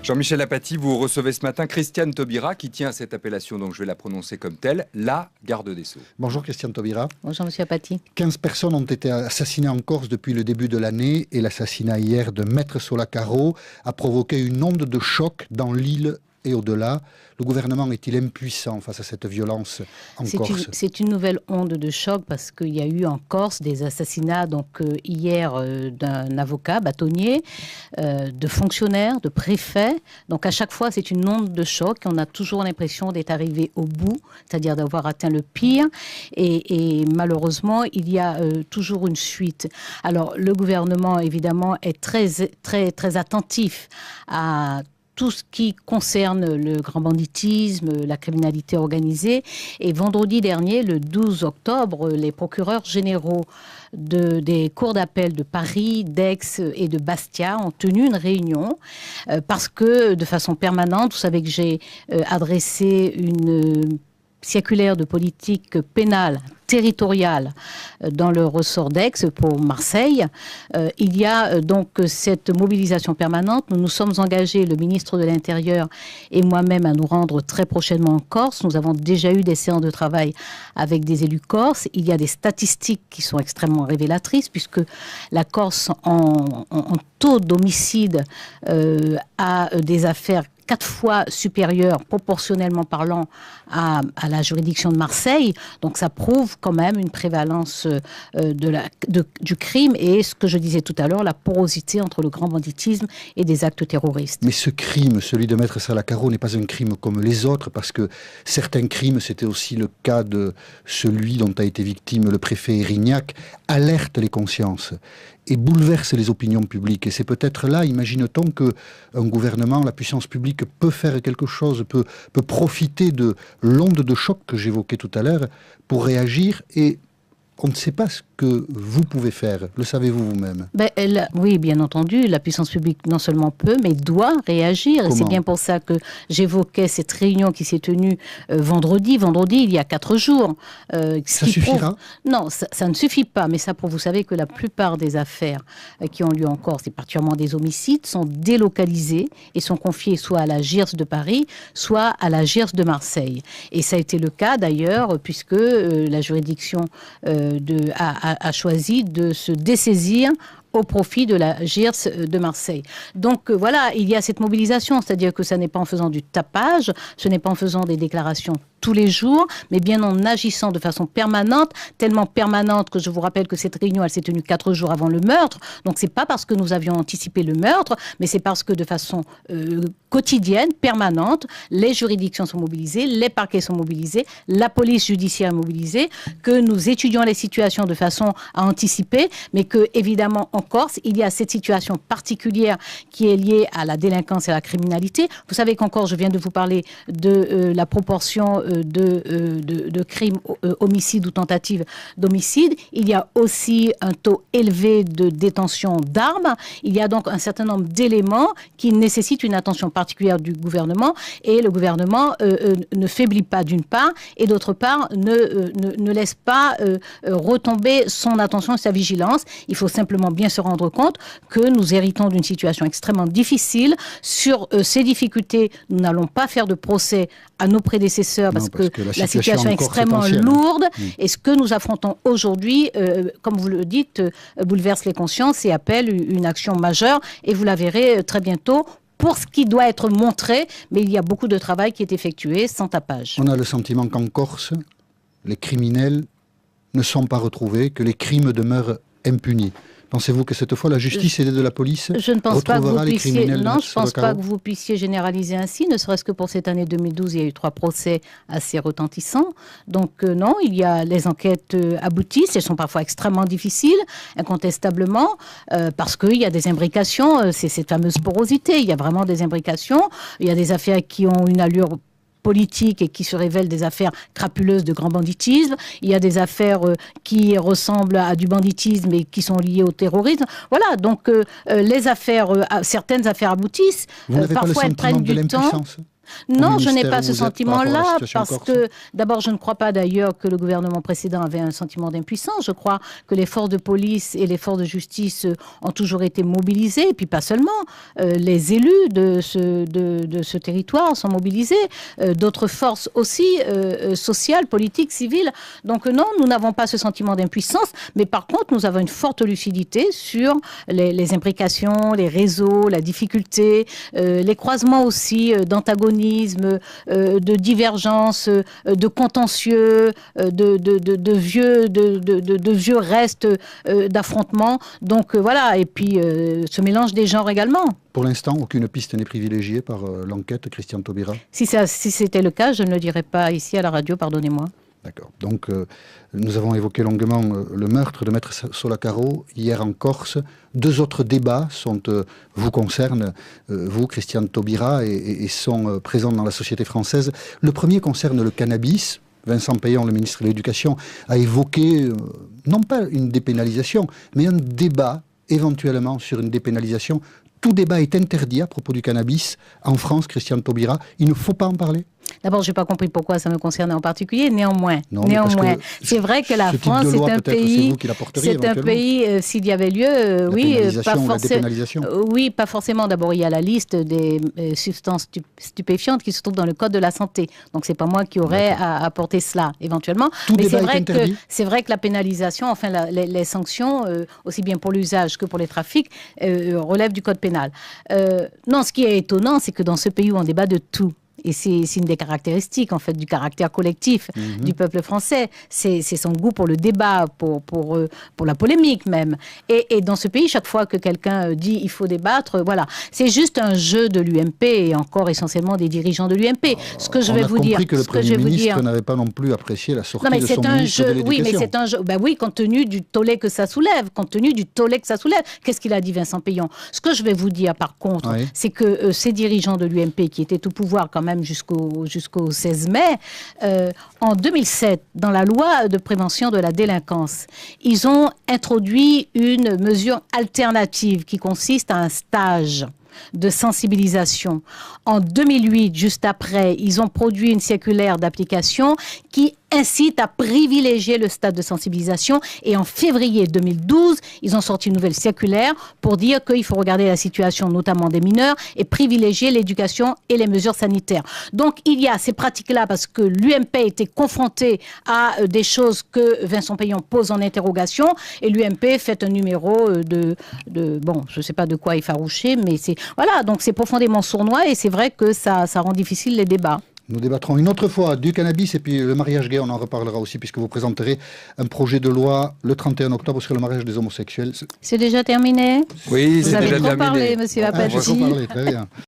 Jean-Michel Apathy, vous recevez ce matin Christiane Taubira qui tient cette appellation, donc je vais la prononcer comme telle, la garde des Sceaux. Bonjour Christiane Taubira. Bonjour Monsieur Apathy. 15 personnes ont été assassinées en Corse depuis le début de l'année et l'assassinat hier de Maître Solacaro a provoqué une onde de choc dans l'île et au-delà. Le gouvernement est-il impuissant face à cette violence en Corse? C'est une nouvelle onde de choc parce qu'il y a eu en Corse des assassinats hier d'un avocat bâtonnier, de fonctionnaires, de préfets. Donc à chaque fois c'est une onde de choc. On a toujours l'impression d'être arrivé au bout, c'est-à-dire d'avoir atteint le pire. Et malheureusement il y a toujours une suite. Alors le gouvernement évidemment est très attentif à tout ce qui concerne le grand banditisme, la criminalité organisée. Et vendredi dernier, le 12 octobre, les procureurs généraux des cours d'appel de Paris, d'Aix et de Bastia ont tenu une réunion parce que, de façon permanente, vous savez que j'ai adressé une circulaire de politique pénale territoriale dans le ressort d'Aix pour Marseille. Il y a donc cette mobilisation permanente. Nous nous sommes engagés, le ministre de l'Intérieur et moi-même, à nous rendre très prochainement en Corse. Nous avons déjà eu des séances de travail avec des élus corses. Il y a des statistiques qui sont extrêmement révélatrices puisque la Corse, en taux d'homicide, a des affaires 4 fois supérieure, proportionnellement parlant, à la juridiction de Marseille. Donc ça prouve quand même une prévalence du crime et ce que je disais tout à l'heure, la porosité entre le grand banditisme et des actes terroristes. Mais ce crime, celui de Maître Solacaro, n'est pas un crime comme les autres, parce que certains crimes, c'était aussi le cas de celui dont a été victime le préfet Erignac, alerte les consciences et bouleverse les opinions publiques. Et c'est peut-être là, imagine-t-on, qu'un gouvernement, la puissance publique peut faire quelque chose, peut profiter de l'onde de choc que j'évoquais tout à l'heure pour réagir, et on ne sait pas ce que vous pouvez faire. Le savez-vous vous-même? Oui, bien entendu. La puissance publique non seulement peut, mais doit réagir. Et c'est bien pour ça que j'évoquais cette réunion qui s'est tenue vendredi. Vendredi, il y a 4 jours. Ça suffira? Non, ça ne suffit pas. Mais ça prouve, vous savez que la plupart des affaires qui ont lieu en Corse, et particulièrement des homicides, sont délocalisées et sont confiées soit à la JIRS de Paris, soit à la JIRS de Marseille. Et ça a été le cas d'ailleurs, puisque la juridiction a choisi de se dessaisir au profit de la JIRS de Marseille. Donc voilà, il y a cette mobilisation, c'est-à-dire que ça n'est pas en faisant du tapage, ce n'est pas en faisant des déclarations tous les jours, mais bien en agissant de façon permanente, tellement permanente que je vous rappelle que cette réunion, elle s'est tenue 4 jours avant le meurtre. Donc c'est pas parce que nous avions anticipé le meurtre, mais c'est parce que de façon quotidienne, permanente, les juridictions sont mobilisées, les parquets sont mobilisés, la police judiciaire est mobilisée, que nous étudions les situations de façon à anticiper, mais que évidemment en Corse, il y a cette situation particulière qui est liée à la délinquance et à la criminalité. Vous savez qu'en Corse, je viens de vous parler de la proportion de crimes, homicides ou tentatives d'homicide. Il y a aussi un taux élevé de détention d'armes. Il y a donc un certain nombre d'éléments qui nécessitent une attention particulière du gouvernement, et le gouvernement ne faiblit pas d'une part, et d'autre part ne laisse pas retomber son attention et sa vigilance. Il faut simplement bien se rendre compte que nous héritons d'une situation extrêmement difficile. Sur ces difficultés, nous n'allons pas faire de procès à nos prédécesseurs parce que la situation est extrêmement lourde. Et ce que nous affrontons aujourd'hui, comme vous le dites, bouleverse les consciences et appelle une action majeure. Et vous la verrez très bientôt pour ce qui doit être montré. Mais il y a beaucoup de travail qui est effectué sans tapage. On a le sentiment qu'en Corse, les criminels ne sont pas retrouvés, que les crimes demeurent impunis. Pensez-vous que cette fois, la justice aidée de la police je ne pense pas que vous puissiez, non, je ne pense pas que vous vous puissiez généraliser ainsi, ne serait-ce que pour cette année 2012, il y a eu 3 procès assez retentissants. Donc non, il y a les enquêtes aboutissent, elles sont parfois extrêmement difficiles, incontestablement, parce qu'il y a des imbrications, c'est cette fameuse porosité, il y a vraiment des imbrications, il y a des affaires qui ont une allure politiques et qui se révèlent des affaires crapuleuses de grand banditisme. Il y a des affaires qui ressemblent à du banditisme et qui sont liées au terrorisme. Voilà, donc les affaires, certaines affaires aboutissent. Vous n'avez pas le sentiment de l'impuissance ? Non, au je n'ai ministère pas où ce vous êtes par rapport à la sentiment-là, situation en parce Corse? que d'abord, je ne crois pas d'ailleurs que le gouvernement précédent avait un sentiment d'impuissance. Je crois que les forces de police et les forces de justice ont toujours été mobilisées, et puis pas seulement. Les élus de ce territoire sont mobilisés, d'autres forces aussi, sociales, politiques, civiles. Donc non, nous n'avons pas ce sentiment d'impuissance, mais par contre, nous avons une forte lucidité sur les imbrications, les réseaux, la difficulté, les croisements aussi d'antagonisme, de divergence, de contentieux, de vieux restes d'affrontements. Donc voilà, et puis ce mélange des genres également. Pour l'instant, aucune piste n'est privilégiée par l'enquête, Christiane Taubira? Si c'était le cas, je ne le dirais pas ici à la radio, pardonnez-moi. D'accord. Donc, nous avons évoqué longuement le meurtre de Maître Solacaro hier en Corse. Deux autres débats vous concernent, vous, Christiane Taubira, et sont présents dans la société française. Le premier concerne le cannabis. Vincent Peillon, le ministre de l'Éducation, a évoqué, non pas une dépénalisation, mais un débat éventuellement sur une dépénalisation. Tout débat est interdit à propos du cannabis en France, Christiane Taubira. Il ne faut pas en parler? D'abord, je n'ai pas compris pourquoi ça me concernait en particulier. Néanmoins, c'est vrai que la ce type France de loi, est un pays. C'est un pays, s'il y avait lieu, oui, pas forcément. D'abord, il y a la liste des substances stupéfiantes qui se trouvent dans le code de la santé. Donc, c'est pas moi qui aurais à apporter cela éventuellement. Mais c'est vrai que la pénalisation, enfin les sanctions, aussi bien pour l'usage que pour les trafics, relèvent du code pénal. Non, ce qui est étonnant, c'est que dans ce pays où on débat de tout. Et c'est une des caractéristiques, en fait, du caractère collectif du peuple français. C'est son goût pour le débat, pour la polémique même. Et dans ce pays, chaque fois que quelqu'un dit il faut débattre, voilà. C'est juste un jeu de l'UMP et encore essentiellement des dirigeants de l'UMP. Ce que je vais vous dire... On a compris que le Premier ministre n'avait pas non plus apprécié la sortie de son ministre de l'Éducation. Oui, mais c'est un jeu. Ben oui, compte tenu du tollé que ça soulève. Qu'est-ce qu'il a dit, Vincent Peillon? Ce que je vais vous dire, par contre, c'est que ces dirigeants de l'UMP qui étaient au pouvoir quand même jusqu'au 16 mai, en 2007, dans la loi de prévention de la délinquance, ils ont introduit une mesure alternative qui consiste à un stage de sensibilisation. En 2008, juste après, ils ont produit une circulaire d'application qui incite à privilégier le stade de sensibilisation. Et en février 2012, ils ont sorti une nouvelle circulaire pour dire qu'il faut regarder la situation notamment des mineurs et privilégier l'éducation et les mesures sanitaires. Donc il y a ces pratiques-là parce que l'UMP était confronté à des choses que Vincent Peillon pose en interrogation et l'UMP fait un numéro bon, je ne sais pas de quoi effaroucher, mais c'est voilà, donc c'est profondément sournois et c'est vrai que ça rend difficile les débats. Nous débattrons une autre fois du cannabis et puis le mariage gay, on en reparlera aussi puisque vous présenterez un projet de loi le 31 octobre sur le mariage des homosexuels. C'est déjà terminé? Oui, c'est déjà terminé. Vous avez trop parlé, monsieur Apathy. On va trop parler, très bien.